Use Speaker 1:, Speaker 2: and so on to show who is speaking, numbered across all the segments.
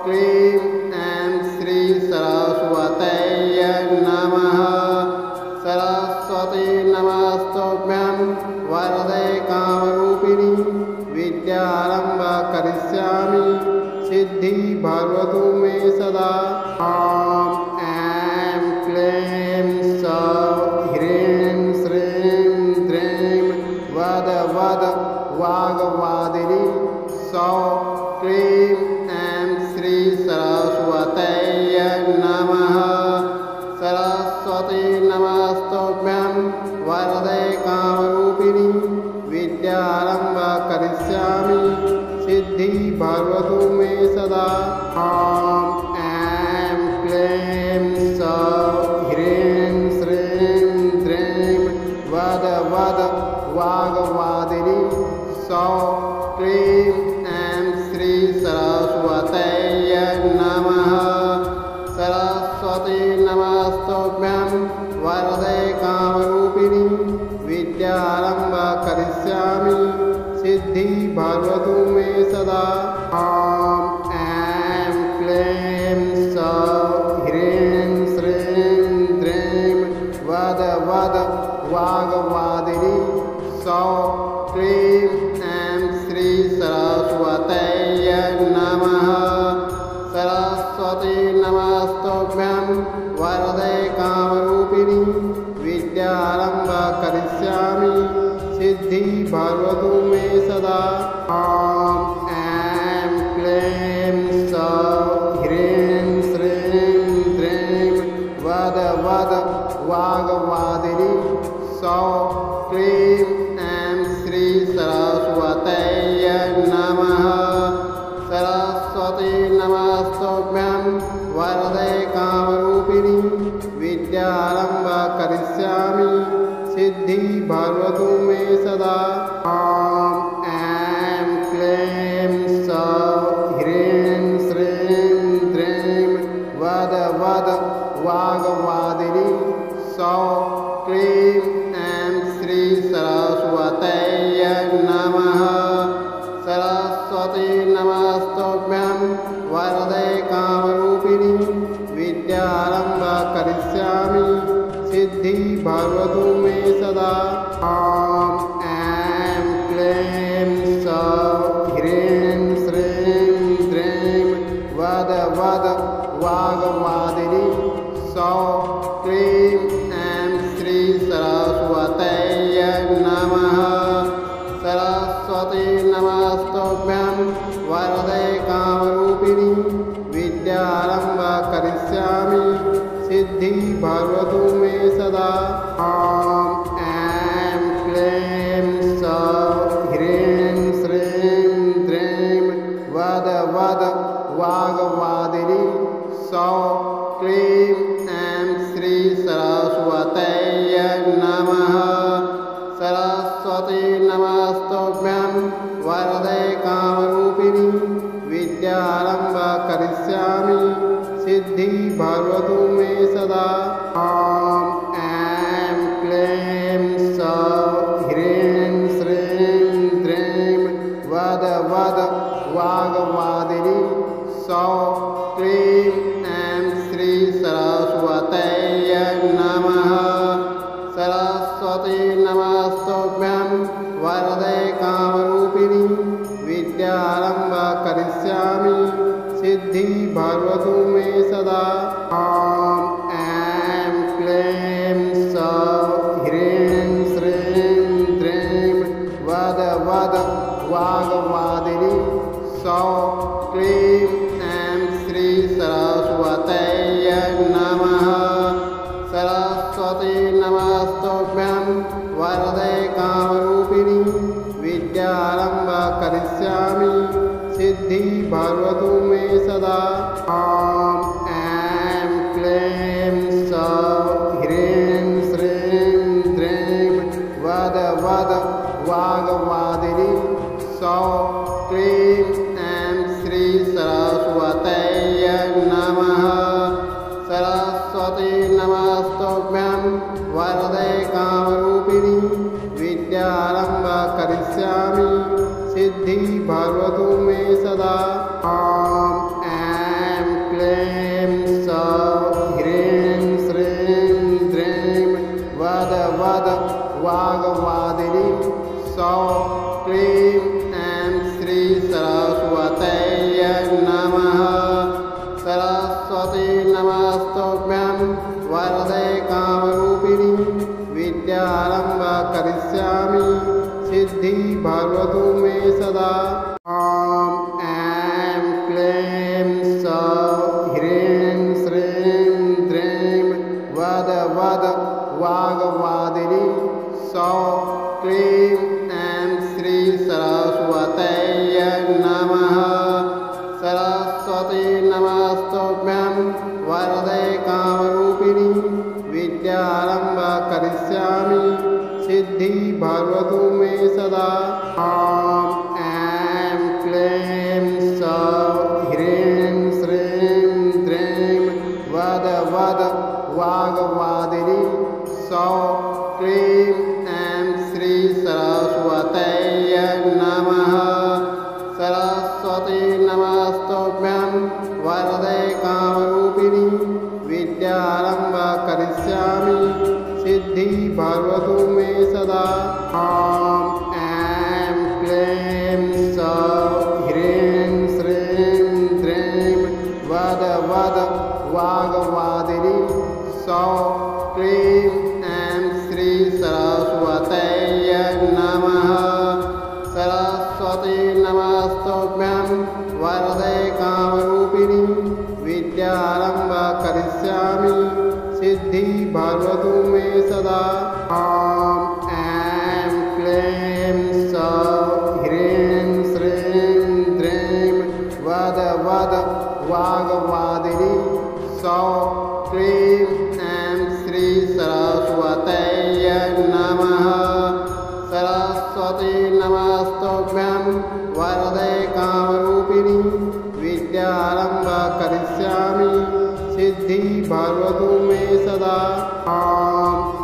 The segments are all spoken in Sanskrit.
Speaker 1: क्लीं ऐं श्री सरस्वत्यै नमः। सरस्वती नमस्तुभ्यं वरदे कामरूपिणी विद्यारम्भं करिष्यामि सिद्धि भवतु मे सदा। ॐ ऐं क्लीं सौः ह्रीं श्रीं द्रीं वद वद वाग्वादिनी सौः क्लीं ऐं श्री सरस्वत्यै नमः। सरस्वती नमस्तुभ्यं वरदे कामरूपिणी विद्यारम्भं करिष्यामि सिद्धि भवतु मे सदा। ॐ ऐं क्लीं सौः ह्रीं श्रीं द्रीं वद वद वाग्वादिनी सौः क्लीं ऐं श्री सरस्वत्यै नमः। सरस्वती नमस्तुभ्यं वरदे कामरूपिणी विद्यारम्भं करिष्यामि सिद्धि भवतु मे सदा। ॐ ऐं क्लीं सौः ह्रीं श्रीं द्रीं वद वद वाग्वादिनी सौः क्लीं ऐं श्री सरस्वत्यै नमः। सरस्वती नमस्तुभ्यं वरदे कामरूपिणी विद्यारम्भं करिष्यामि सिद्धि भवतु मे सदा। ॐ ऐं क्लीं सौः ह्रीं श्रीं द्रीं वद वद वाग्वादिनी सौः क्लीं ऐं श्री सरस्वत्यै नमः। सरस्वती नमस्तुभ्यं वरदे कामरूपिणी विद्यारम्भं करिष्यामि सिद्धि भवतु मे सदा। ॐ ऐं क्लीं सौः ह्रीं श्रीं द्रीं वद वद वाग्वादिनी सौः क्लीं ऐं श्री सरस्वत्यै नमः। सरस्वती नमस्तुभ्यं वरदे कामरूपिणी विद्यारम्भं करिष्यामि सिद्धि भवतु मे सदा। ॐ ऐं क्लीं सौः ह्रीं श्रीं द्रीं वद वद वाग्वादिनी सौः क्लीं ऐं श्री सरस्वत्यै नमः। सरस्वती नमस्तुभ्यं वरदे कामरूपिणी विद्यारम्भं करिष्यामि सिद्धि भवतु मे सदा। ॐ ऐं क्लीं सौः ह्रीं श्रीं द्रीं वद वद वाग्वादिनी सौः क्लीं ऐं श्री सरस्वत्यै नमः। सरस्वती नमस्तुभ्यं वरदे कामरूपिणी विद्यारम्भं करिष्यामि सिद्धि भवतु मे सदा। ॐ ऐं क्लीं सौः ह्रीं श्रीं द्रीं वद वद वाग्वादिनी सौः क्लीं ऐं श्री सरस्वत्यै नमः। सरस्वती नमस्तुभ्यं वरदे कामरूपिणी विद्यारम्भं करिष्यामि सिद्धि भवतु मे सदा। ॐ ऐं क्लीं सौः ह्रीं श्रीं द्रीं वद वद वाग्वादिनी सौः क्लीं ऐं श्री सरस्वत्यै नमः। सरस्वती नमस्तुभ्यं वरदे कामरूपिणी विद्यारम्भं करिष्यामि सिद्धि भवतु मे सदा। ॐ ऐं क्लीं सौः ह्रीं श्रीं द्रीं वद वद वाग्वादिनी सौः क्लीं ऐं श्री सरस्वत्यै नमः। नमस्तुभ्यं वरदे कामरूपिणी विद्यारम्भ करिष्यामि सिद्धि भवतु मे सदा। ॐ ऐं क्लीं सौः ह्रीं श्रीं द्रीं वद वद वाग्वादिनी सौः क्लीं ऐं श्री सरस्वत्यै नमः। सरस्वती नमस्तुभ्यं वरदे कामरूपिणी विद्यारम्भ करिष्यामि सिद्धि भवतु मे सदा। ॐ ऐं क्लीं सौः ह्रीं श्रीं द्रीं वद वद वाग्वादिनी सौः क्लीं ऐं श्री सरस्वत्यै नमः। सरस्वती नमस्तुभ्यं वरदे कामरूपिणी विद्यारम्भ करिष्यामि सिद्धि भवतु मे सदा। ॐ ऐं क्लीं सौः ह्रीं श्रीं द्रीं वद वद वाग्वादिनी सौः क्लीं ऐं श्री सरस्वत्यै नमः। सरस्वती नमस्तुभ्यं वरदे कामरूपिणी विद्यारम्भ करिष्यामि सिद्धि भवतु मे सदा। ॐ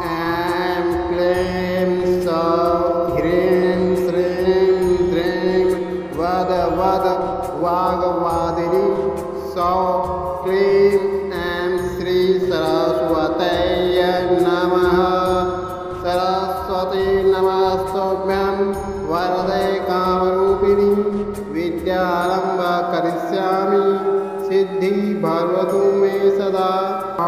Speaker 1: ऐं क्लीं सौः ह्रीं श्रीं द्रीं वद वद वाग्वादिनी सौः क्लीं ऐं श्री सरस्वत्यै नमः। सरस्वती नमस्तुभ्यं वरदे कामरूपिणी विद्यारम्भ करिष्यामि सिद्धि भवतु मे सदा। ॐ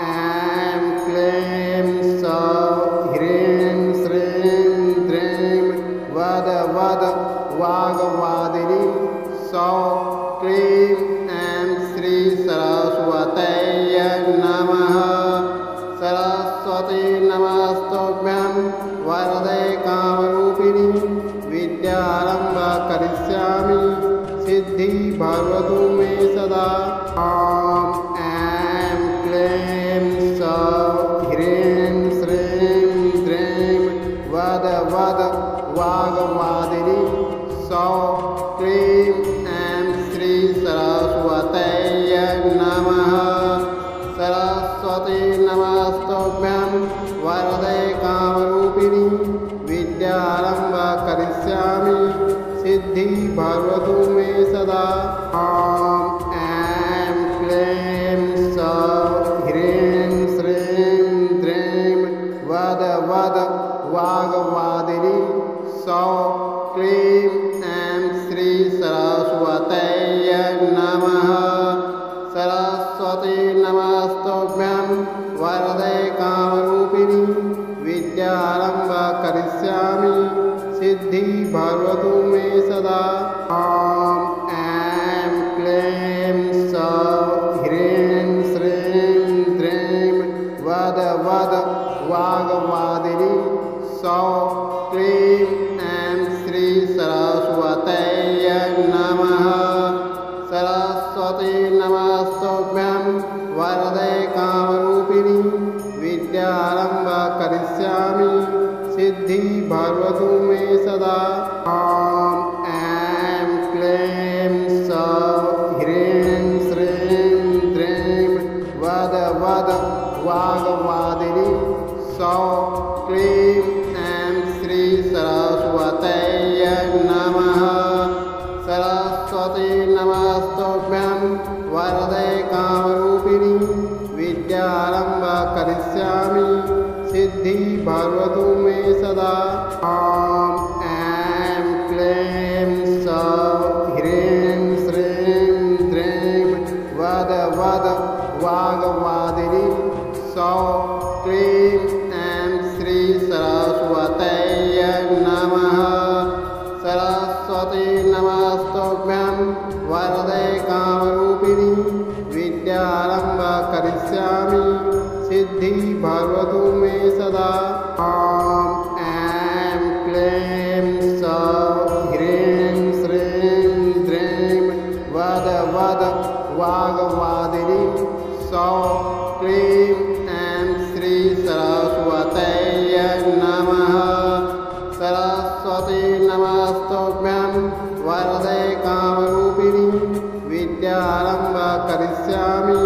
Speaker 1: ऐं क्लीं सौः ह्रीं श्रीं द्रीं वद वद वाग्वादिनी सौः क्लीं ऐं श्री सरस्वत्यै नमः। सरस्वती नमस्तुभ्यं वरदे कामरूपिणी विद्यारम्भ करिष्यामि सिद्धि भवतु मे सदा। ॐ ऐं क्लीं सौः ह्रीं श्रीं द्रीं वद वद वाग्वादिनी सौः क्लीं ऐं श्री सरस्वत्यै नमः। सरस्वती नमस्तुभ्यं वरदे कामरूपिणी विद्यारम्भ करिष्यामि सिद्धि भवतु मे सदा। ॐ ऐं क्लीं सौः ह्रीं श्रीं द्रीं वद वद वाग्वादिनी सौः क्लीं ऐं श्री सरस्वत्यै नमः। सरस्वती नमस्तुभ्यं वरदे कामरूपिणी विद्यारम्भ करिष्यामि सिद्धि भवतु मे सदा। ॐ ऐं क्लीं सौः ह्रीं श्रीं द्रीं वद वद वाग्वादिनी सौः क्लीं ऐं श्री सरस्वत्यै नमः। सरस्वती नमस्तुभ्यं वरदे कामरूपिणी विद्यारम्भ करिष्यामि सिद्धि भवतु मे सदा। ॐ ऐं क्लीं सौः ह्रीं श्रीं द्रीं वद वद वाग्वादिनी सौः क्लीं ऐं श्री सरस्वत्यै नमः। सरस्वती नमस्तुभ्यं वरदे कामरूपिणी विद्यारम्भ करिष्यामि सिद्धि भवतु मे सदा। ॐ ऐं क्लीं सौः ह्रीं श्रीं द्रीं वद वद वाग्वादिनी सौः क्लीं ऐं श्री सरस्वत्यै नमः। सरस्वती नमस्तुभ्यं वरदे कामरूपिणी विद्यारम्भ करिष्यामि सिद्धि भवतु मे सदा। ॐ ऐं वाग्वादिनी सौः क्लीं ऐं श्री सरस्वत्यै नमः। सरस्वती नमस्तुभ्यं वरदे कामरूपिणी विद्यारम्भं करिष्यामि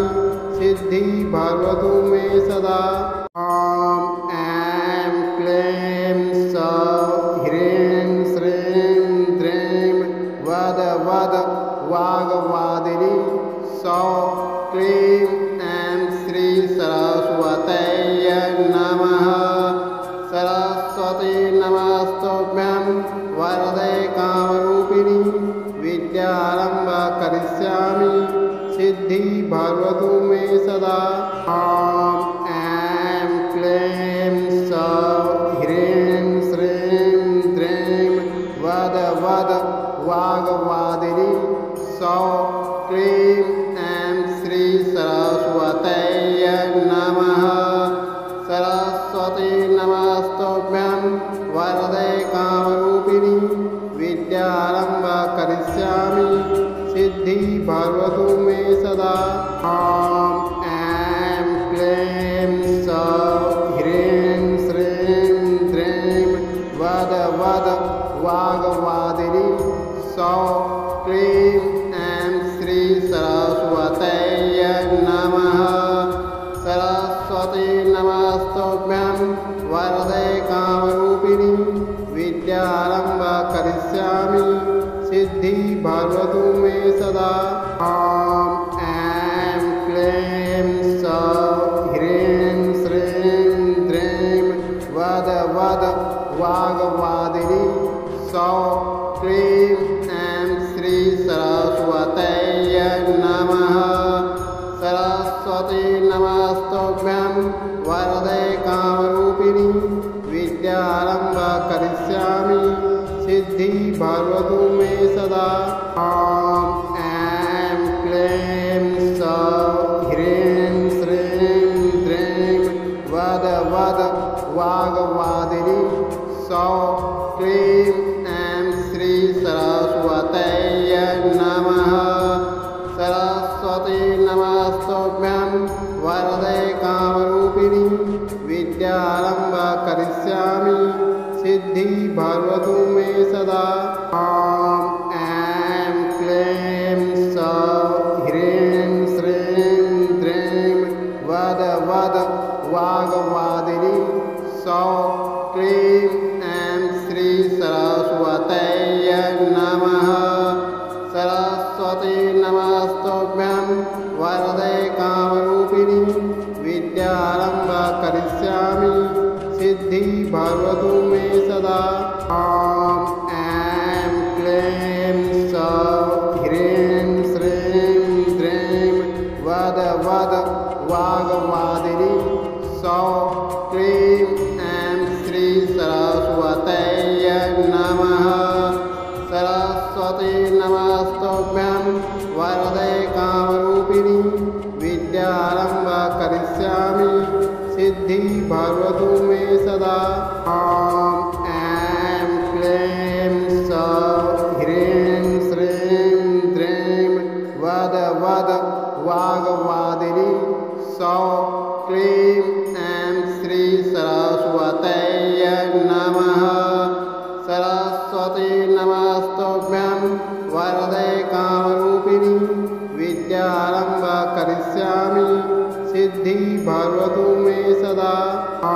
Speaker 1: सिद्धि भवतु मे सदा। ॐ ऐं क्लीं सौः ह्रीं श्रीं द्रीं वद वद वाग्वादिनी सौः क्लीं ऐं श्री सरस्वत्यै नमः। सरस्वती नमस्तुभ्यं वरदे कामरूपिणी विद्यारम्भं करिष्यामि सिद्धि भवतु मे सदा। ॐ ऐं क्लीं सौः ह्रीं श्रीं द्रीं वद वद वाग्वादिनी सौः क्लीं ऐं श्री सरस्वत्यै नमः। सरस्वती नमस्तुभ्यं वरदे कामरूपिणी विद्यारम्भं करिष्यामि सिद्धि भवतु मे सदा। ॐ ऐं क्लीं सौः ह्रीं श्रीं द्रीं वद वद वाग्वादिनी सौः क्लीं ऐं श्री सरस्वत्यै नमः। सरस्वती नमस्तुभ्यं वरदे कामरूपिणी विद्यारम्भं करिष्यामि सिद्धि भवतु मे सदा। ॐ ऐं क्लीं सौः ह्रीं श्रीं द्रीं वद वद वाग्वादिनी सौः क्लीं ऐं श्री सरस्वत्यै नमः। सरस्वती नमस्तुभ्यं वरदे कामरूपिणी विद्यारम्भं करिष्यामि सिद्धि भवतु मे सदा। ॐ ऐं क्लीं सौः ह्रीं श्रीं द्रीं वद वद वाग्वादिनी सौः क्लीं ऐं श्री सरस्वत्यै नमः। सरस्वती नमस्तुभ्यं वरदे कामरूपिणी विद्यारम्भं करिष्यामि सिद्धि भवतु मे सदा। ॐ ऐं क्लीं सौः ह्रीं श्रीं द्रीं वद वद वाग्वादिनी सौः क्लीं ऐं श्री सरस्वत्यै नमः। सरस्वती नमस्तुभ्यं वरदे कामरूपिणी विद्यारम्भं करिष्यामि सिद्धि भवतु मे सदा। ॐ ऐं क्लीं सौः ह्रीं श्रीं द्रीं वद वद वाग्वादिनी सौः क्लीं ऐं श्री सरस्वत्यै नमः। सरस्वती नमस्तुभ्यं वरदे कामरूपिणी विद्यारम्भं करिष्यामि सिद्धि भवतु मे सदा। ॐ ऐं क्लीं सौः ह्रीं श्रीं द्रीं वद वद वाग्वादिनी सौः क्लीं ऐं श्री सरस्वत्यै नमः। सरस्वती नमस्तुभ्यं वरदे कामरूपिणी विद्यारम्भं करिष्यामि सिद्धि भवतु मे सदा। ॐ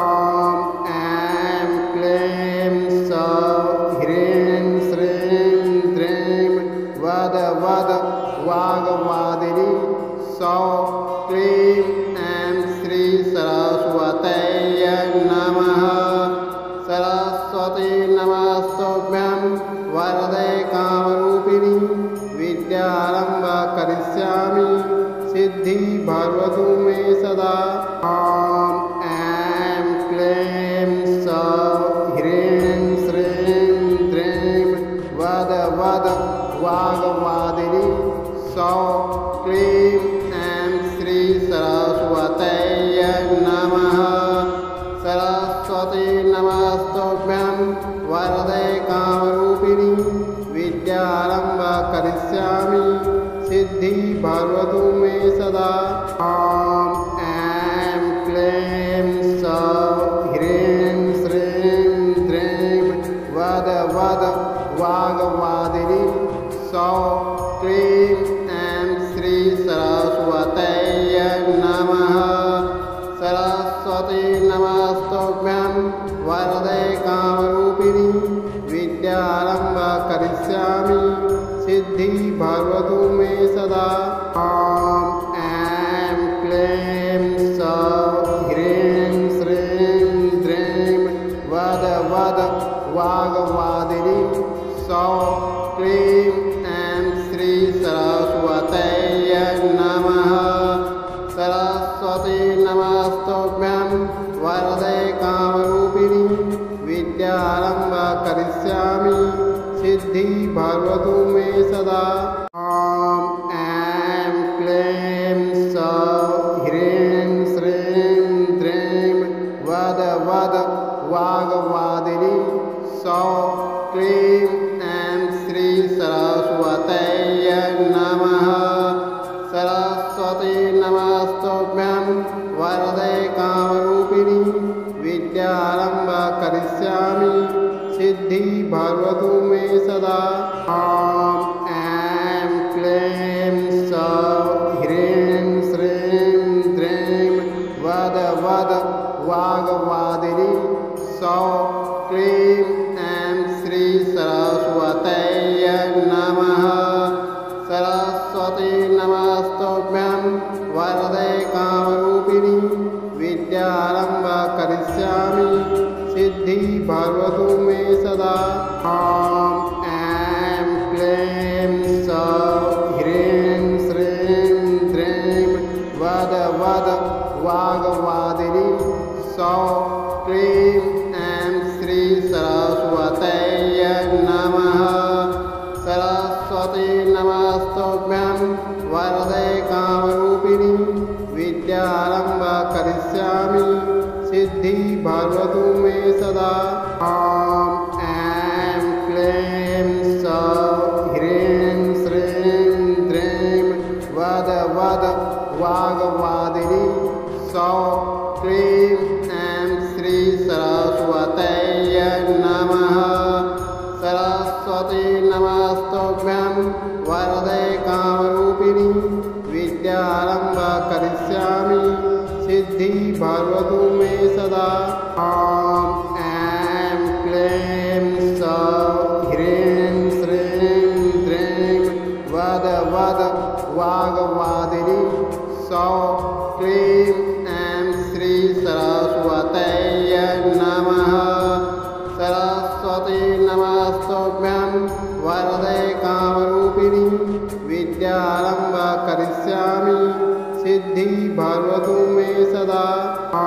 Speaker 1: ऐं क्लीं सौः ह्रीं श्रीं द्रीं वद वद वाग्वादिनी सौः क्लीं ऐं श्री सरस्वत्यै नमः। सरस्वती नमस्तुभ्यं वरदे कामरूपिणी विद्यारम्भं करिष्यामि सिद्धि भवतु मे सदा। ॐ ऐं क्लीं सौः ह्रीं श्रीं द्रीं वद वद वाग्वादिनी सौः क्लीं ऐं श्री सरस्वत्यै नमः। सरस्वती नमस्तुभ्यं वरदे कामरूपिणी विद्यारम्भं करिष्यामि सिद्धि भवतु मे सदा। ॐ ऐं क्लीं सौः ह्रीं श्रीं द्रीं वद वद वाग्वादिनी सौः क्लीं ऐं श्री सरस्वत्यै नमः। सरस्वती नमस्तुभ्यं वरदे कामरूपिणी विद्यारम्भ करिष्यामि सिद्धि भवतु मे सदा। ॐ ऐं क्लीं सौः ह्रीं श्रीं द्रीं वद वद वाग्वादिनी सौः क्लीं ऐं श्री सरस्वत्यै नमः। सरस्वती नमस्तुभ्यं वरदे कामरूपिणी विद्यारम्भ करिष्यामि सिद्धि भवतु मे सदा। ॐ ऐं क्लीं सौः ह्रीं श्रीं द्रीं वद वद वाग्वादिनी सौः क्लीं ऐं श्री सरस्वत्यै नमः। सरस्वती नमस्तुभ्यं वरदे कामरूपिणी विद्यारम्भ करिष्यामि सिद्धि भवतु मे सदा। ॐ ऐं क्लीं सौः ह्रीं श्रीं द्रीं वद वद वाग्वादिनी सौः क्लीं ऐं श्री सरस्वत्यै नमः। सरस्वती नमस्तुभ्यं वरदे कामरूपिणी विद्यारम्भ करिष्यामि सिद्धि भवतु मे सदा। ॐ ऐं क्लीं सौः ह्रीं श्रीं द्रीं वद वद वाग्वादिनी सौः क्लीं ऐं श्री सरस्वत्यै नमः। सरस्वती नमस्तुभ्यं वरदे कामरूपिणी विद्यारम्भ करिष्यामि सिद्धि भवतु मे सदा। ॐ ऐं क्लीं सौः ह्रीं श्रीं द्रीं वद वद वाग्वादिनी सौः क्लीं ऐं श्री सरस्वत्यै नमः। सरस्वती नमस्तुभ्यं वरदे कामरूपिणी विद्यारम्भ करिष्यामि सिद्धि भवतु मे सदा। ॐ ऐं क्लीं सौः ह्रीं श्रीं द्रीं वद वद वाग्वादिनी सौः क्लीं ऐं श्री सरस्वत्यै नमः। सरस्वती नमस्तुभ्यं वरदे कामरूपिणी विद्यारम्भ करिष्यामि सिद्धि भवतु मे सदा। ॐ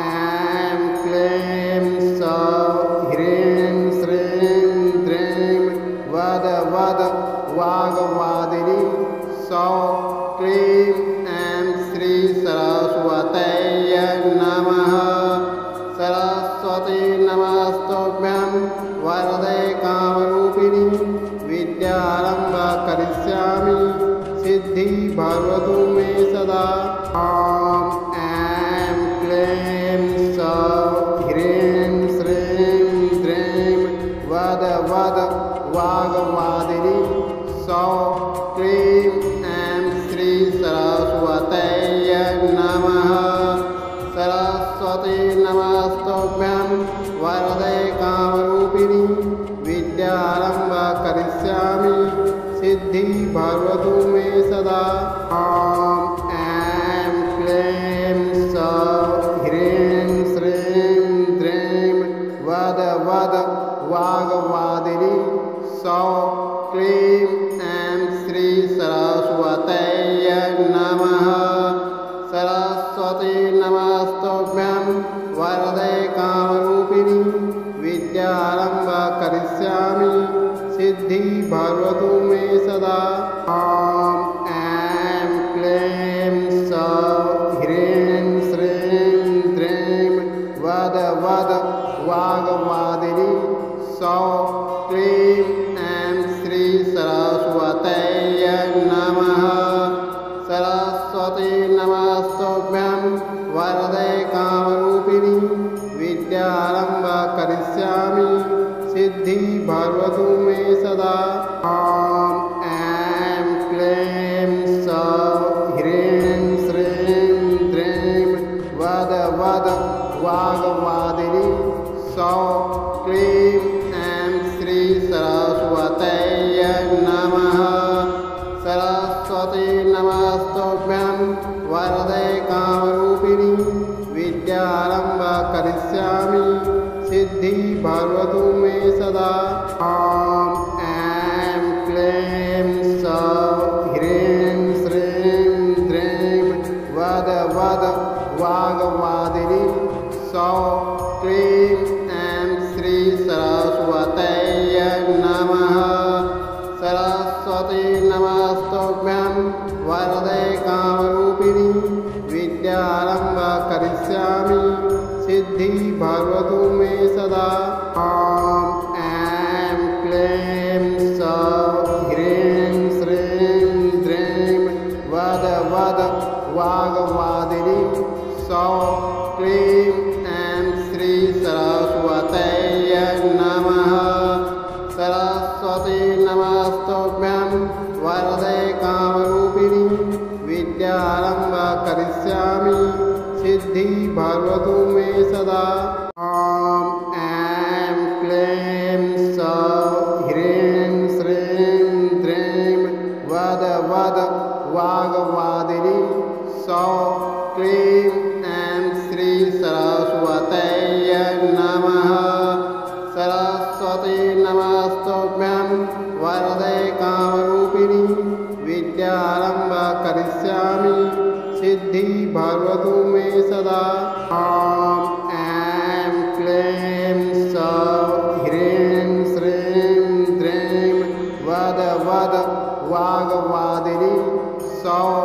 Speaker 1: ऐं क्लीं सौः ह्रीं श्रीं द्रीं वद वद वाग्वादिनी सौः क्लीं ऐं श्री सरस्वत्यै नमः। सरस्वती नमस्तुभ्यं वरदे कामरूपिणी विद्यारम्भ करिष्यामि सिद्धि भवतु मे सदा। ॐ ऐं क्लीं सौः ह्रीं श्रीं द्रीं वद वद वाग्वादिनी सौः क्लीं ऐं श्री सरस्वत्यै नमः। सरस्वती नमस्तुभ्यं वरदे कामरूपिणी विद्यारम्भ करिष्यामि सिद्धि भवतु मे सदा। ॐ ऐं क्लीं सौः ह्रीं श्रीं द्रीं वद वद वाग्वादिनी सौः क्लीं ऐं श्री सरस्वत्यै नमः। सरस्वती नमस्तुभ्यं वरदे कामरूपिणी विद्यारम्भ करिष्यामि सिद्धि भवतु मे सदा। ॐ ऐं नमस्तुभ्यं वरदे कामरूपिणी विद्यारम्भ करिष्यामि सिद्धि भवतु मे सदा। ॐ ऐं क्लीं सौः ह्रीं श्रीं द्रीं वद वद वाग्वादिनी सौः क्लीं ऐं श्री सरस्वत्यै नमः। सरस्वती नमस्तुभ्यं वरदे कामरूपिणी विद्यारम्भ करिष्यामि सिद्धि भवतु मे सदा। ॐ ऐं क्लीं सौः ह्रीं श्रीं द्रीं वद वद वाग्वादिनी सौः क्लीं ऐं श्री सरस्वत्यै नमः। सरस्वती नमस्तुभ्यं वरदे कामरूपिणी विद्यारम्भ करिष्यामि सिद्धि भवतु मे सदा। ॐ ऐं क्लीं सौः ह्रीं श्रीं द्रीं वद वद वाग्वादिनी सौः क्लीं ऐं श्री सरस्वत्यै नमः। सरस्वती नमस्तुभ्यं वरदे कामरूपिणी विद्यारम्भ करिष्यामि सिद्धि भवतु मे सदा। ॐ ऐं क्लीं सौः ह्रीं श्रीं द्रीं वद वद वाग्वादिनी सौः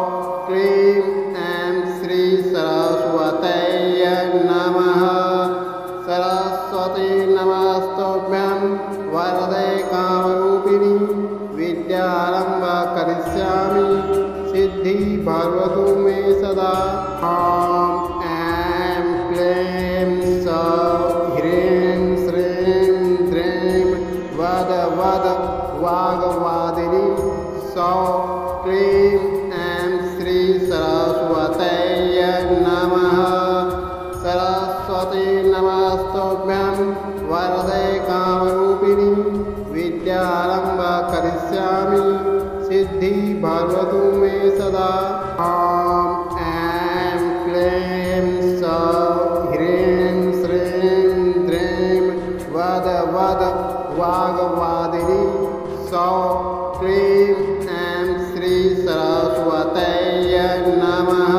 Speaker 1: क्लीं ऐं श्री सरस्वत्यै नमः। सरस्वती नमस्तुभ्यं वरदे कामरूपिणी विद्यारम्भ करिष्यामि सिद्धि भवतु मे सदा। ॐ ऐं क्लीं सौः ह्रीं श्रीं द्रीं वद वद वाग्वादिनी सौः क्लीं ऐं श्री सरस्वत्यै नमः। सरस्वती नमस्तुभ्यं वरदे कामरूपिणी विद्यारम्भ करिष्यामि सिद्धि भवतु मे सदा। ॐ ऐं क्लीं सौः ह्रीं श्रीं द्रीं वद वद वाग्वादिनी सौः क्लीं ऐं श्री सरस्वत्यै नमः।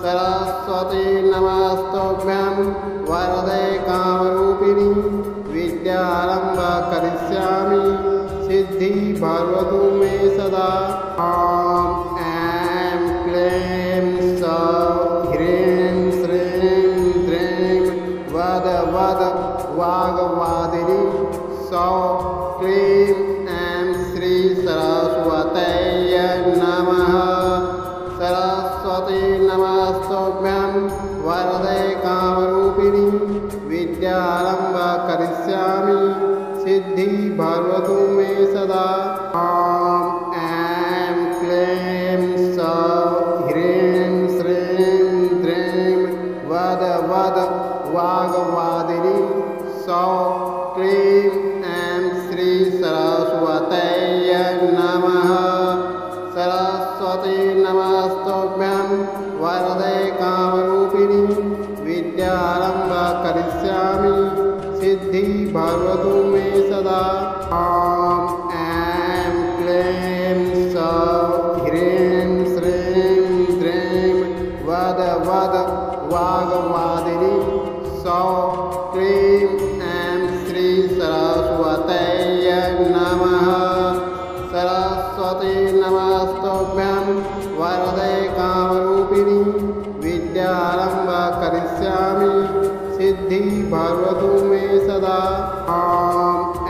Speaker 1: सरस्वती नमस्तुभ्यं वरदे कामरूपिणी विद्यारम्भ करिष्यामि सिद्धि भवतु मे सदा। ॐ ऐं क्लीं सौः ह्रीं श्रीं द्रीं वद वद वाग्वादिनी सौः क्लीं ऐं श्री सरस्वत्यै नमः। सरस्वती नमस्तुभ्यं वरदे कामरूपिणी विद्यारम्भ करिष्यामि सिद्धि भवतु मे सदा। ॐ ऐं क्लीं सौः ह्रीं श्रीं द्रीं वद वद वाग्वादिनी सौः क्लीं ऐं श्री सरस्वत्यै नमः। सरस्वती नमस्तुभ्यं वरदे कामरूपिणी विद्यारम्भ करिष्यामि सिद्धि भवतु मे सदा। ॐ ऐं क्लीं सौः ह्रीं श्रीं द्रीं वद वद वाग्वादिनी सौः क्लीं ऐं श्री सरस्वत्यै नमः। सरस्वती नमस्तुभ्यं वरदे कामरूपिणी विद्यारम्भ करिष्यामि सिद्धि भवतु मे सदा। ॐ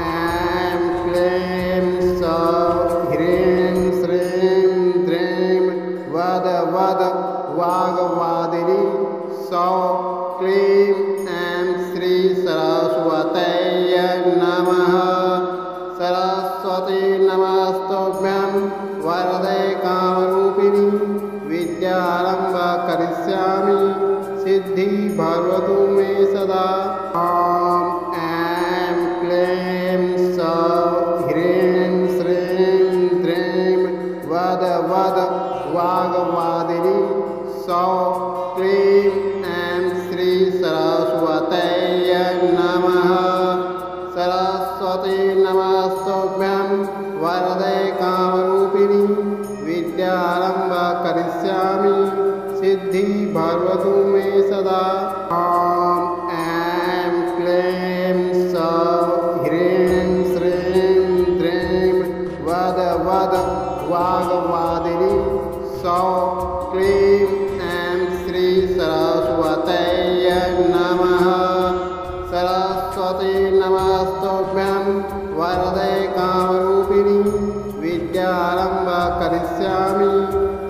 Speaker 1: ऐं क्लीं सौः ह्रीं श्रीं द्रीं वद वद वाग्वादिनी सौः क्लीं ऐं श्री सरस्वत्यै नमः। सरस्वती नमस्तुभ्यं वरदे कामरूपिणी विद्यारम्भ करिष्यामि सिद्धि भवतु मे सदा। ॐ ऐं क्लीं सौः ह्रीं श्रीं द्रीं वद वद वाग्वादिनी सौः क्लीं ऐं श्री सरस्वत्यै नमः। सरस्वती नमस्तुभ्यं वरदे कामरूपिणी विद्यारम्भ करिष्यामि सिद्धि भवतु मे सदा। ॐ ऐं क्लीं सौः ह्रीं श्रीं द्रीं वद वद वाग्वादिनी सौः क्लीं ऐं श्री सरस्वत्यै नमः। सरस्वती नमस्तुभ्यं वरदे कामरूपिणी विद्यारम्भ करिष्यामि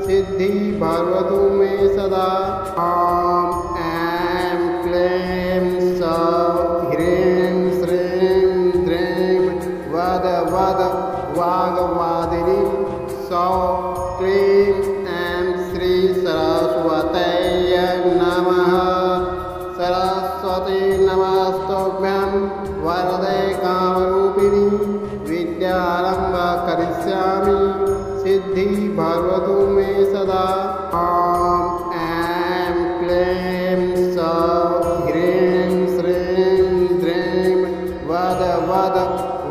Speaker 1: सिद्धि भवतु मे सदा। ॐ ऐं क्लीं सौः ह्रीं श्रीं द्रीं वद वद वाग्वादिनी सौः क्लीं ऐं श्री सरस्वत्यै नमः। सरस्वती नमस्तुभ्यं वरदे कामरूपिणी विद्यारम्भ करिष्यामि सिद्धि भवतु मे सदा। ॐ ऐं क्लीं सौः ह्रीं श्रीं द्रीं वद वद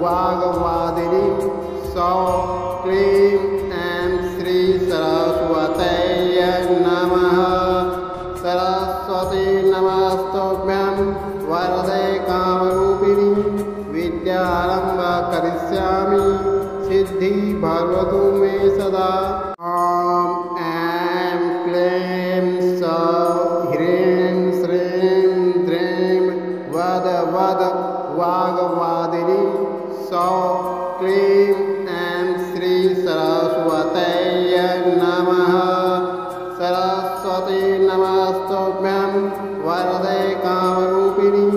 Speaker 1: वाग्वादिनी सौः क्लीं ऐं श्री सरस्वत्यै नमः। सरस्वती नमस्तुभ्यं वरदे कामरूपिणी विद्यारम्भ करिष्यामि सिद्धि भवतु मे सदा। ॐ ऐं क्लीं सौः ह्रीं श्रीं द्रीं वद वद वाग्वादिनी सौः क्लीं ऐं श्री सरस्वत्यै नमः। सरस्वती नमस्तुभ्यं वरदे कामरूपिणी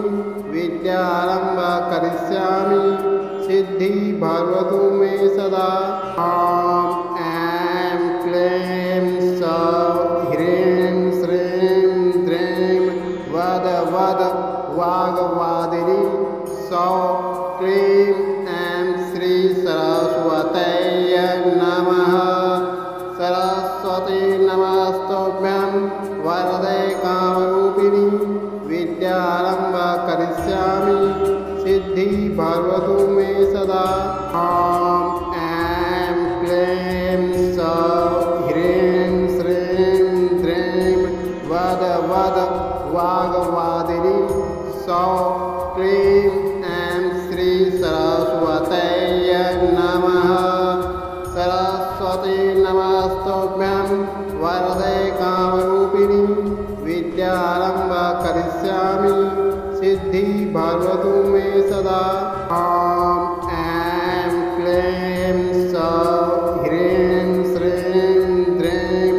Speaker 1: विद्यारम्भ करिष्यामि सिद्धि भवतु मे सदा। ॐ ऐं क्लीं सौः ह्रीं श्रीं द्रीं वद वद वाग्वादिनी सौः क्लीं ऐं श्री सरस्वत्यै नमः। सरस्वती नमस्तुभ्यं वरदे कामरूपिणी विद्यारम्भ करिष्यामि सिद्धि भवतु मे सदा। ॐ ऐं क्लीं सौः ह्रीं श्रीं द्रीं वद वद वाग्वादिनी सौः क्लीं ऐं श्री सरस्वत्यै नमः। सरस्वती नमस्तुभ्यं वरदे कामरूपिणी विद्यारम्भ करिष्यामि सिद्धि भवतु मे सदा। ॐ ऐं क्लीं सौः ह्रीं श्रीं द्रीं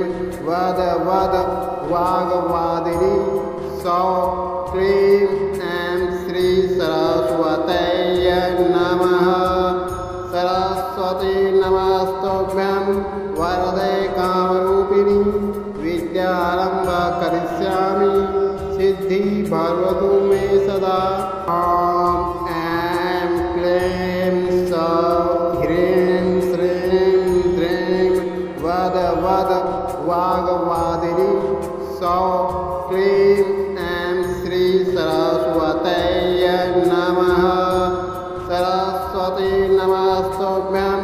Speaker 1: वद वद वाग्वादिनी सौः क्लीं ऐं श्री सरस्वत्यै नमः। सरस्वती नमस्तुभ्यं वरदे कामरूपिणी विद्यारम्भ करिष्यामि सिद्धि भवतु मे सदा। ॐ ऐं क्लीं सौः ह्रीं श्रीं द्रीं वद वद वाग्वादिनी सौः क्लीं ऐं श्री सरस्वत्यै नमः। सरस्वती नमस्तुभ्यं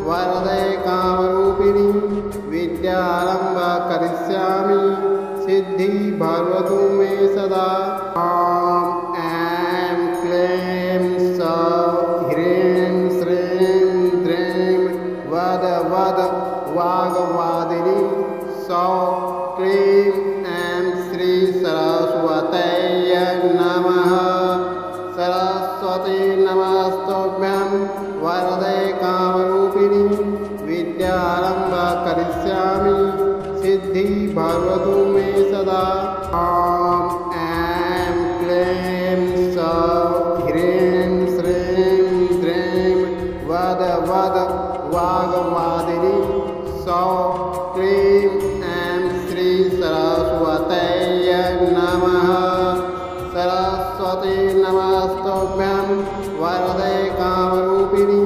Speaker 1: वरदे कामरूपिणी विद्यारम्भ करिष्यामि सिद्धि भवतु मे सदा। ॐ ऐं क्लीं सौः ह्रीं श्रीं द्रीं वद वद वाग्वादिनी सौः क्लीं ऐं श्री सरस्वत्यै नमः। सरस्वती नमस्तुभ्यं वरदे कामरूपिणी विद्यारम्भ करिष्यामि सिद्धि भवतु मे सदा। ॐ ऐं क्लीं सौः ह्रीं श्रीं द्रीं वद वद वाग्वादिनी सौः क्लीं ऐं श्री सरस्वत्यै नमः। सरस्वती नमस्तुभ्यं वरदे कामरूपिणी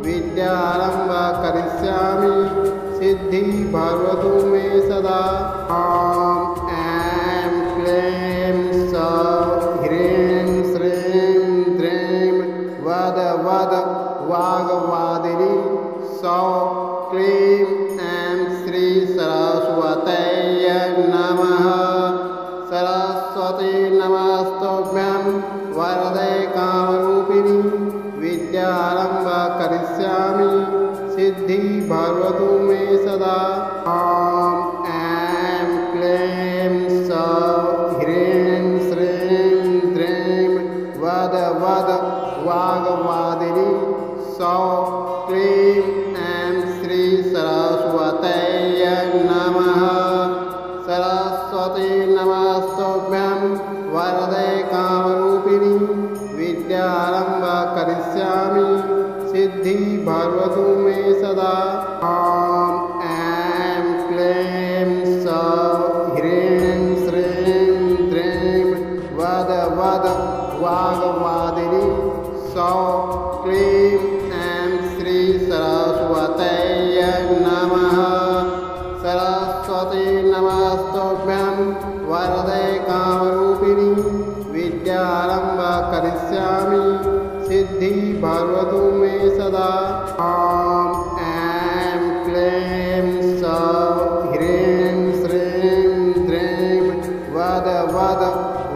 Speaker 1: विद्यारम्भ करिष्यामि सिद्धि भवतु सरस्वत्यै नमः सरस्वती नमस्तुभ्यं वरदे कामरूपिणी विद्यारम्भ करिष्यामि सिद्धि भवतु मे सदा ॐ ऐं क्लीं सौः ह्रीं श्रीं द्रीं वद वद वाग्वादिनी सौः क्लीं ऐं श्री सरस्वत्यै नमः सरस्वती नमस्तुभ्यं वरदे कामरूपिणी विद्यारम्भ करिष्यामि सिद्धि भवतु मे सदा ॐ ऐं क्लीं सौः ह्रीं श्रीं द्रीं वद वद वाग्वादिनी सौः क्लीं ऐं श्री सरस्वत्यै नमः सरस्वती नमस्तुभ्यं वरदे कामरूपिणी विद्यारम्भ करिष्यामि सिद्धि भवतु मे सदा ॐ ऐं क्लीं सौः ह्रीं श्रीं द्रीं वद वद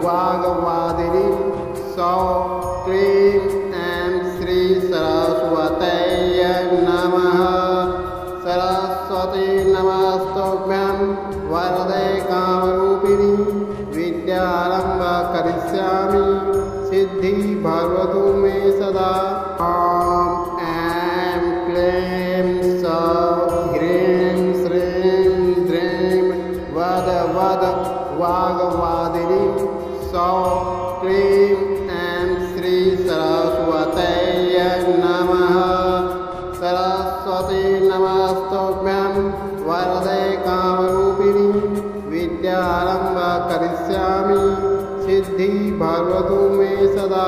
Speaker 1: वाग्वादिनी सौः क्लीं ऐं श्री सरस्वत्यै नमः सरस्वती नमस्तुभ्यं वरदे कामरूपिणी विद्यारम्भ करिष्यामि सिद्धि भवतु मे सदा ॐ ऐं क्लीं सौः ह्रीं श्रीं द्रीं वद वद वाग्वादिनी सौः क्लीं ऐं श्री सरस्वत्यै नमः सरस्वती नमस्तुभ्यं वरदे कामरूपिणी विद्यारम्भ करिष्यामि सिद्धि भवतु मे सदा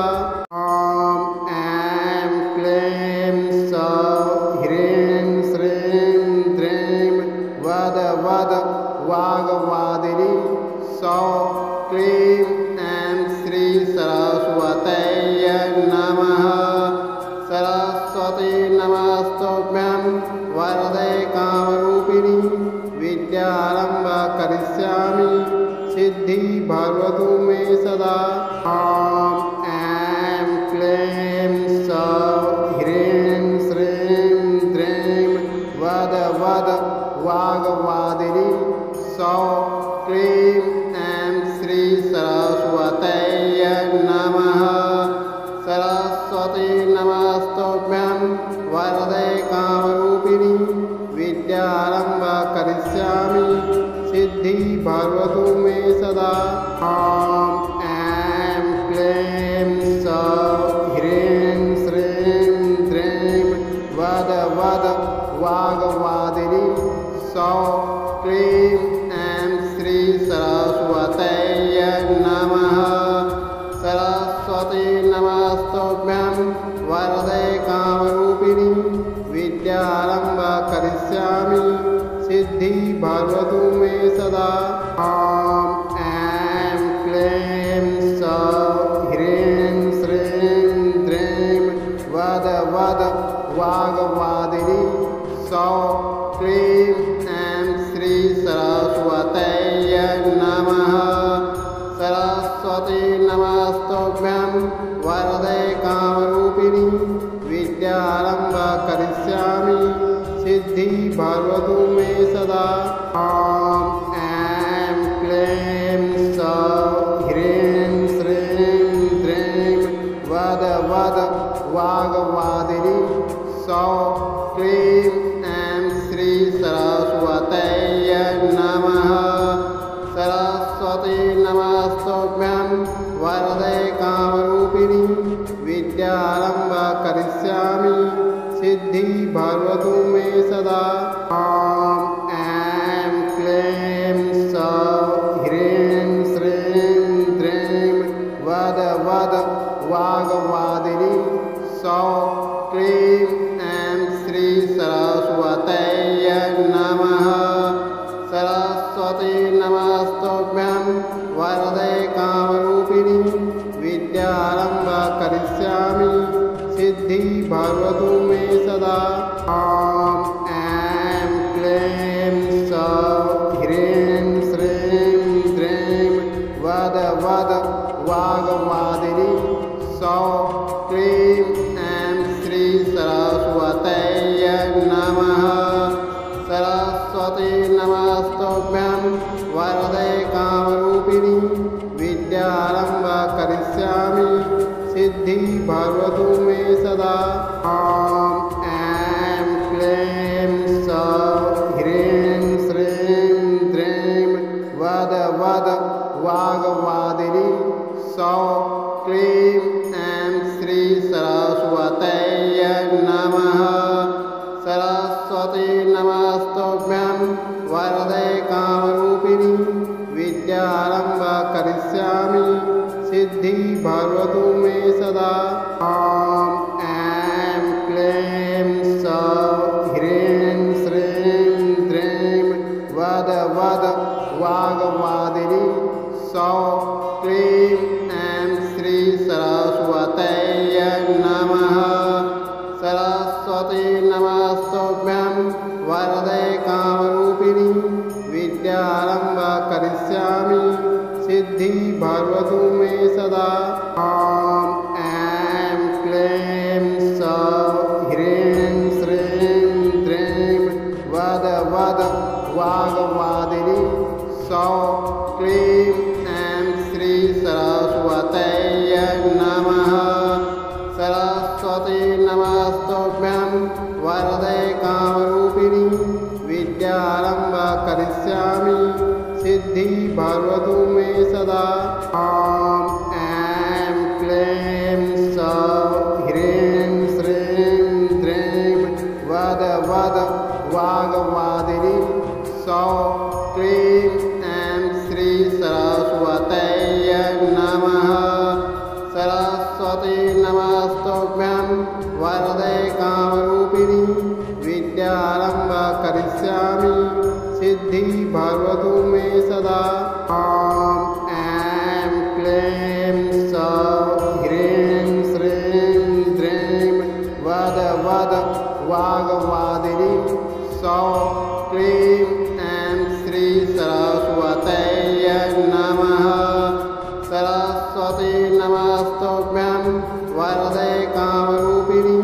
Speaker 1: ॐ ऐं क्लीं सौः ह्रीं श्रीं द्रीं वद वद वाग्वादिनी सौः क्लीं ऐं श्री सरस्वत्यै नमः सरस्वती नमस्तुभ्यं वरदे कामरूपिणी विद्यारम्भ करिष्यामि सिद्धि भवतु मे सदा ॐ ऐं क्लीं सौः ह्रीं श्रीं द्रीं वद वद वाग्वादिनी सौः क्लीं ऐं श्री सरस्वत्यै नमः सरस्वती नमस्तुभ्यं वरदे कामरूपिणी विद्यारम्भ करिष्यामि सिद्धि भवतु मे सदा ॐ ऐं क्लीं सौः ह्रीं श्रीं द्रीं वद वद वाग्वादिनी सौः क्लीं ऐं श्री सरस्वत्यै नमः सरस्वती नमस्तुभ्यं वरदे कामरूपिणी विद्यारम्भ करिष्यामि सिद्धि भवतु मे सदा ॐ ऐं क्लीं सौः ह्रीं श्रीं द्रीं वद वद वाग्वादिनी सौः क्लीं ऐं श्री सरस्वत्यै नमः सरस्वती नमस्तुभ्यं वरदे कामरूपिणी विद्यारम्भ करिष्यामि सिद्धि भवतु मे सदा ॐ ऐं क्लीं सौः ह्रीं श्रीं द्रीं वद वद वाग्वादिनी सौः क्लीं ऐं श्री सरस्वत्यै नमः सरस्वती नमस्तुभ्यं वरदे कामरूपिणी विद्यारम्भ करिष्यामि सिद्धि भवतु मे सदा ॐ ऐं क्लीं सौः ह्रीं श्रीं द्रीं वद वद वाग्वादिनी सौः क्लीं ऐं श्री सरस्वत्यै नमः सरस्वती नमस्तुभ्यं वरदे कामरूपिणी विद्यारम्भ करिष्यामि सिद्धि भवतु मे सदा ॐ ऐं क्लीं सौः सरस्वत्यै नमः सरस्वती नमस्तुभ्यं वरदे कामरूपिणी विद्यारम्भ करिष्यामि सिद्धि भवतु मे सदा ॐ ऐं क्लीं सौः ह्रीं श्रीं द्रीं वद वद वाग्वादिनी सौः क्लीं ऐं श्री सरस्वत्यै नमः सरस्वती नमस्तुभ्यं वरदे कामरूपिणी विद्यारम्भ करिष्यामि सिद्धि भवतु मे सदा ॐ ऐं क्लीं सौः ह्रीं श्रीं द्रीं वद वद वाग्वादिनी सौः क्लीं ऐं श्री सरस्वत्यै नमः सरस्वती नमस्तुभ्यं वरदे कामरूपिणी विद्यारम्भ करिष्यामि सिद्धि भवतु मे सदा ॐ ऐं क्लीं सौः ह्रीं श्रीं द्रीं वद वद वाग्वादिनी सौः क्लीं ऐं श्री सरस्वत्यै नमः सरस्वती नमस्तुभ्यं वरदे कामरूपिणी विद्यारम्भ करिष्यामि सिद्धि भवतु मे सदा ॐ ऐं क्लीं सौः ह्रीं श्रीं द्रीं वद वद वाग्वादिनी सौः क्लीं ऐं श्री सरस्वत्यै नमः सरस्वती नमस्तुभ्यं वरदे कामरूपिणी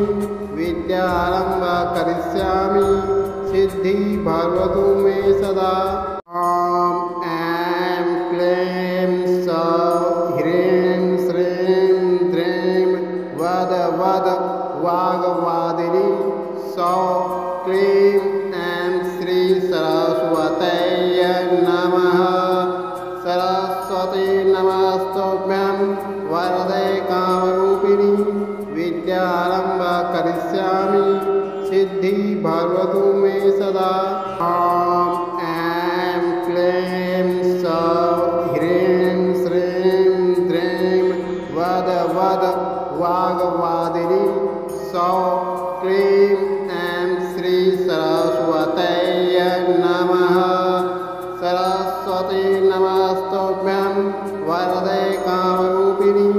Speaker 1: विद्यारम्भ करिष्यामि सिद्धि भवतु मे सदा ॐ ऐं क्लीं सौः ह्रीं श्रीं द्रीं वद वद वाग्वादिनी सौः क्लीं ऐं श्री सरस्वत्यै नमः सरस्वती नमस्तुभ्यं वरदे कामरूपिणी विद्यारम्भ करिष्यामि सिद्धि भवतु मे सदा ॐ ऐं क्लीं सौः ह्रीं श्रीं द्रीं वद वद वाग्वादिनी सौः क्लीं ऐं श्री सरस्वत्यै नमः सरस्वती नमस्तुभ्यं वरदे कामरूपिणी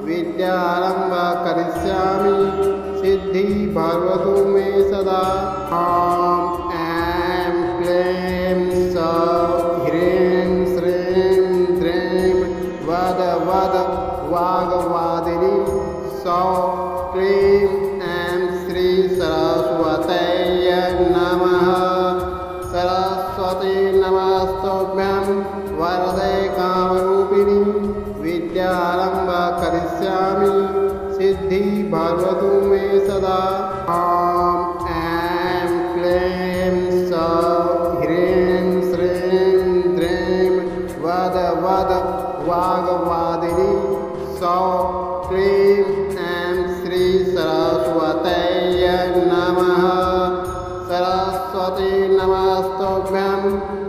Speaker 1: विद्यारम्भ करिष्यामि सिद्धि भवतु मे सदा ॐ ऐं क्लीं सौः ह्रीं श्रीं द्रीं वद वद वाग्वादिनी सौः क्लीं ऐं श्री सरस्वत्यै नमः सरस्वती नमस्तुभ्यं वरदे कामरूपिणी विद्यारम्भ करिष्यामि सिद्धि भवतु मे सदा ॐ ऐं क्लीं सौः ह्रीं श्रीं द्रीं वद वद वाग्वादिनी सौः क्लीं ऐं श्री सरस्वत्यै नमः सरस्वती नमस्तुभ्यं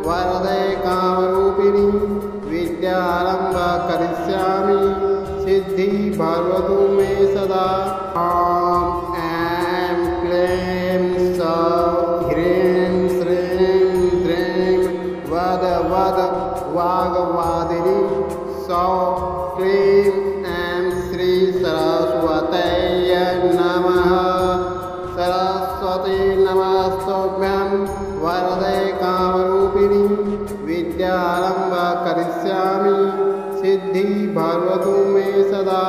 Speaker 1: वरदे कामरूपिणी विद्यारम्भ करिष्यामि सिद्धि भवतु मे सदा ॐ ऐं क्लीं सौः ह्रीं श्रीं द्रीं वद वद वाग्वादिनी सौः क्लीं ऐं श्री सरस्वत्यै नमः सरस्वती नमस्तुभ्यं वरदे कामरूपिणी विद्यारम्भ करिष्यामि सिद्धि भवतु मे सदा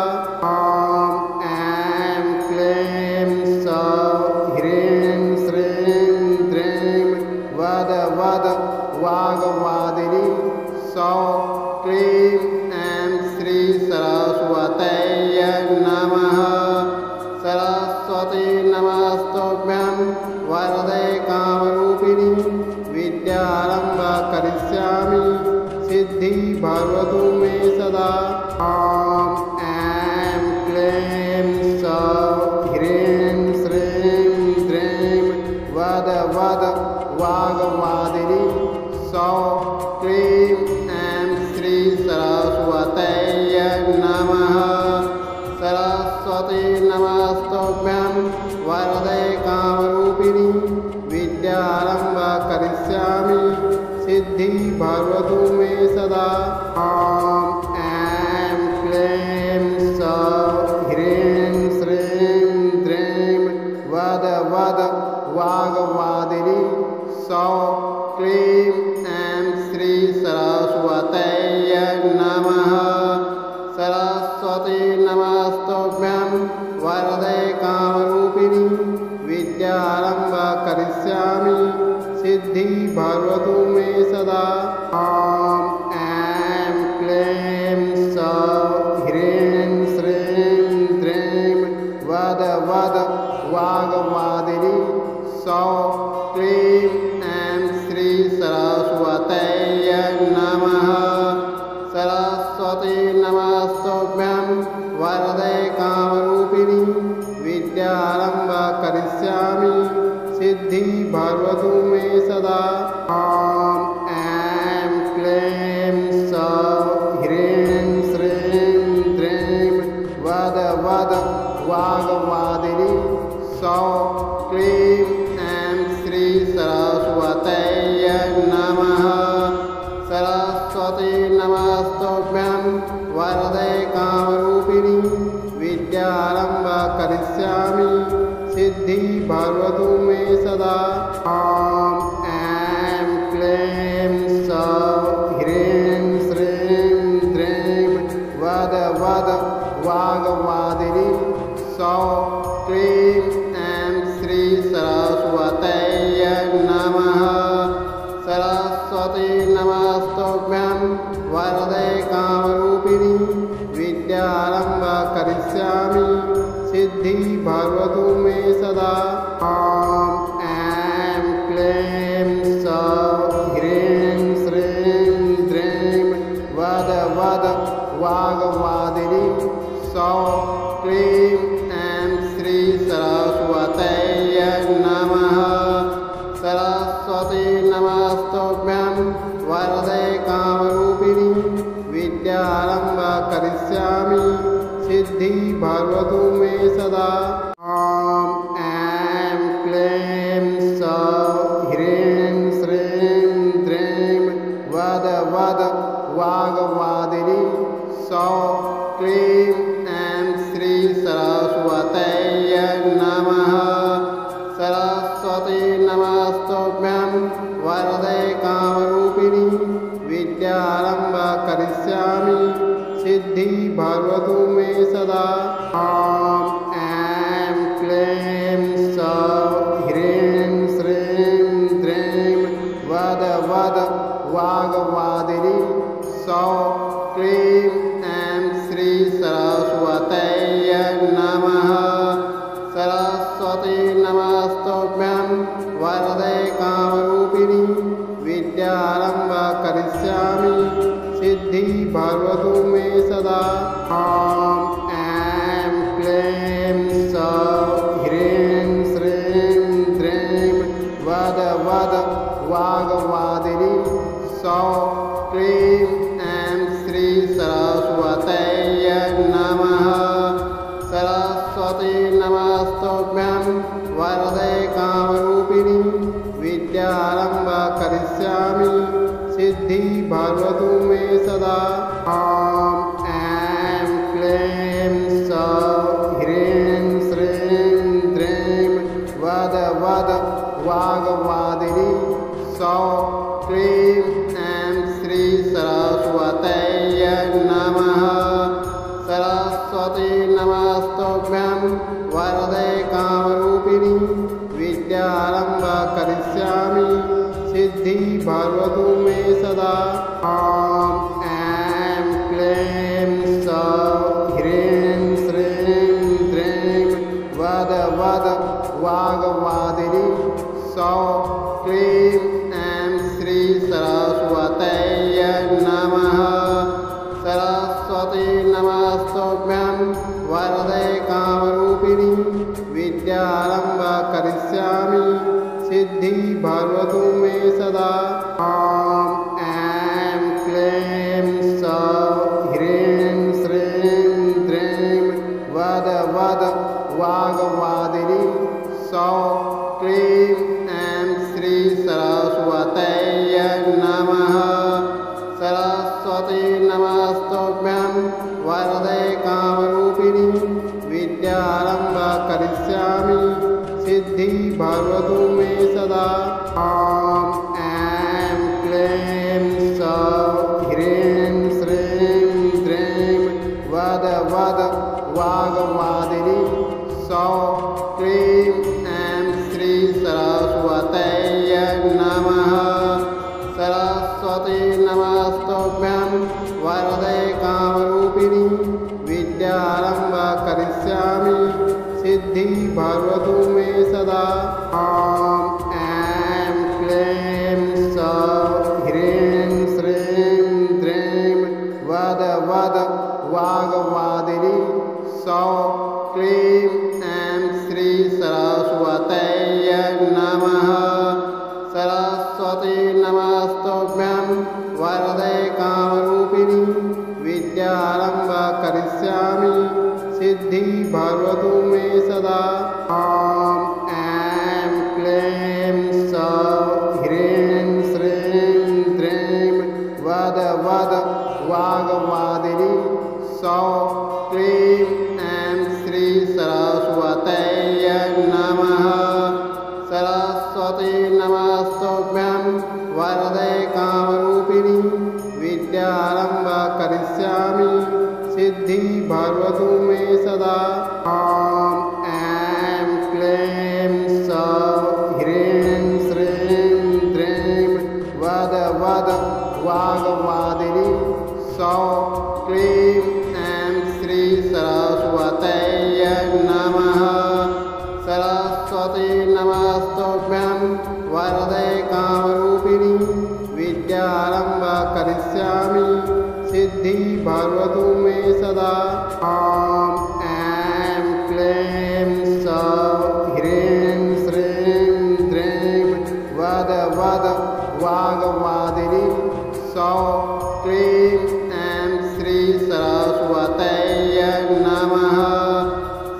Speaker 1: ॐ ऐं क्लीं सौः ह्रीं श्रीं द्रीं वद वद वाग्वादिनी सौः क्लीं ऐं श्री सरस्वत्यै नमः सरस्वती नमस्तुभ्यं वरदे कामरूपिणी विद्यारम्भ करिष्यामि सिद्धि भवतु मे सदा ॐ ऐं क्लीं सौः ह्रीं क्लीं ऐं श्री सरस्वत्यै नमः। सरस्वती नमस्तुभ्यं वरदे कामरूपिणी विद्यारम्भ करिष्यामि सिद्धि भवतु मे सदा। ॐ ऐं क्लीं सौः ह्रीं श्रीं द्रीं वद वद वाग्वादिनी सौः क्लीं ऐं श्री सरस्वत्यै नमः। सरस्वती नमस्तुभ्यं वरदे कामरूपिणी विद्यारम्भ करिष्यामि सिद्धि भवतु मे सदा। ॐ ऐं क्लीं सौः ह्रीं श्रीं द्रीं वद वद वाग्वादिनी सौः क्लीं ऐं श्री सरस्वत्यै नमः। सरस्वती नमस्तुभ्यं वरदे कामरूपिणी विद्यारम्भ करिष्यामि सिद्धि भवतु मे सदा। ॐ ऐं क्लीं सौः ह्रीं श्रीं द्रीं वद वद वाग्वादिनी सौः क्लीं ऐं श्री सरस्वत्यै नमः। सरस्वती नमस्तुभ्यं वरदे कामरूपिणी विद्यारम्भ करिष्यामि सिद्धि भवतु मे सदा। ॐ ऐं क्लीं सौः ह्रीं श्रीं द्रीं वद वद वाग्वादिनी सौः क्लीं ऐं श्री सरस्वत्यै नमः। सरस्वती नमस्तुभ्यं वरदे कामरूपिणी विद्यारम्भ करिष्यामि सिद्धि भवतु मे सदा। ॐ ऐं क्लीं सौः ह्रीं श्रीं द्रीं वद वद वाग्वादिनी सौः क्लीं ऐं श्री सरस्वत्यै नमः। सरस्वती नमस्तुभ्यं वरदे कामरूपिणी विद्यारम्भ करिष्यामि सिद्धि भवतु मे सदा। ॐ ऐं क्लीं सौः ह्रीं श्रीं द्रीं वद वद वाग्वादिनी सौः क्लीं ऐं श्री सरस्वत्यै नमः। सरस्वती नमस्तुभ्यं वरदे कामरूपिणी विद्यारम्भ करिष्यामि सिद्धि भवतु मे सदा। ॐ ऐं क्लीं सौः ह्रीं श्रीं द्रीं वद वद वाग्वादिनी सौः क्लीं ऐं श्री सरस्वत्यै नमः। सरस्वती नमस्तुभ्यं वरदे कामरूपिणी विद्यारम्भ करिष्यामि सिद्धि भवतु मे सदा। ॐ ऐं क्लीं सौः ह्रीं श्रीं द्रीं वद वद वाग्वादिनी सौः क्लीं ऐं श्री सरस्वत्यै नमः। सरस्वती नमस्तुभ्यं वरदे कामरूपिणी विद्यारम्भ करिष्यामि सिद्धि भवतु मे सदा। ॐ ऐं क्लीं सौः ह्रीं श्रीं द्रीं वद वद वाग्वादिनी सौः क्लीं ऐं श्री सरस्वत्यै नमः। सरस्वती नमस्तुभ्यं वरदे कामरूपिणी विद्यारम्भ करिष्यामि सिद्धि भवतु मे सदा। ॐ ऐं क्लीं सौः ह्रीं श्रीं द्रीं वद वद वाग्वादिनी सौः क्लीं ऐं श्री सरस्वत्यै नमः। सरस्वती नमस्तुभ्यं वरदे कामरूपिणी विद्यारम्भ करिष्यामि सिद्धि भवतु मे सदा। ॐ सरस्वती नमस्तुभ्यं वरदे कामरूपिणी विद्यारम्भ करिष्यामि सिद्धि भवतु मे सदा। ॐ ऐं क्लीं सौः ह्रीं श्रीं द्रीं वद वद वाग्वादिनी सौः क्लीं ऐं श्री सरस्वत्यै नमः। सरस्वती नमस्तुभ्यं वरदे कामरूपिणी विद्यारम्भ करिष्यामि सिद्धि भवतु मे सदा। ॐ ऐं क्लीं सौः ह्रीं श्रीं द्रीं वद वद वाग्वादिनी सौः क्लीं ऐं श्री सरस्वत्यै नमः। सरस्वती नमस्तुभ्यं वरदे कामरूपिणी विद्यारम्भ करिष्यामि सिद्धि भवतु मे सदा। ॐ ऐं क्लीं सौः ह्रीं श्रीं द्रीं वद वद वाग्वादिनी सौः क्लीं ऐं श्री सरस्वत्यै नमः। सरस्वती नमस्तुभ्यं वरदे कामरूपिणी विद्यारम्भ करिष्यामि सिद्धि भवतु मे सदा। ॐ ऐं क्लीं सौः ह्रीं श्रीं द्रीं वद वद वाग्वादिनी सौः क्लीं ऐं श्री सरस्वत्यै नमः।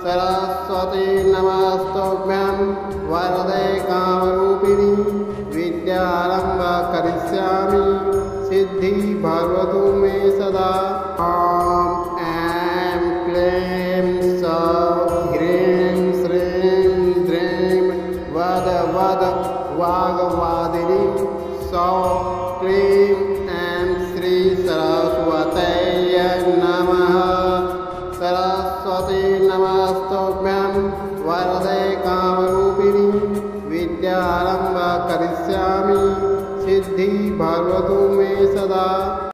Speaker 1: सरस्वती नमस्तुभ्यं वरदे कामरूपिणी विद्यारम्भ करिष्यामि सिद्धि भवतु मे सदा। ॐ ऐं क्लीं सौः ह्रीं श्रीं द्रीं वद वद वाग्वादिनी सौः क्लीं ऐं श्री सरस्वत्यै नमः। सरस्वती नमस्तुभ्यं वरदे कामरूपिणी विद्यारम्भ करिष्यामि सिद्धि भवतु मे सदा।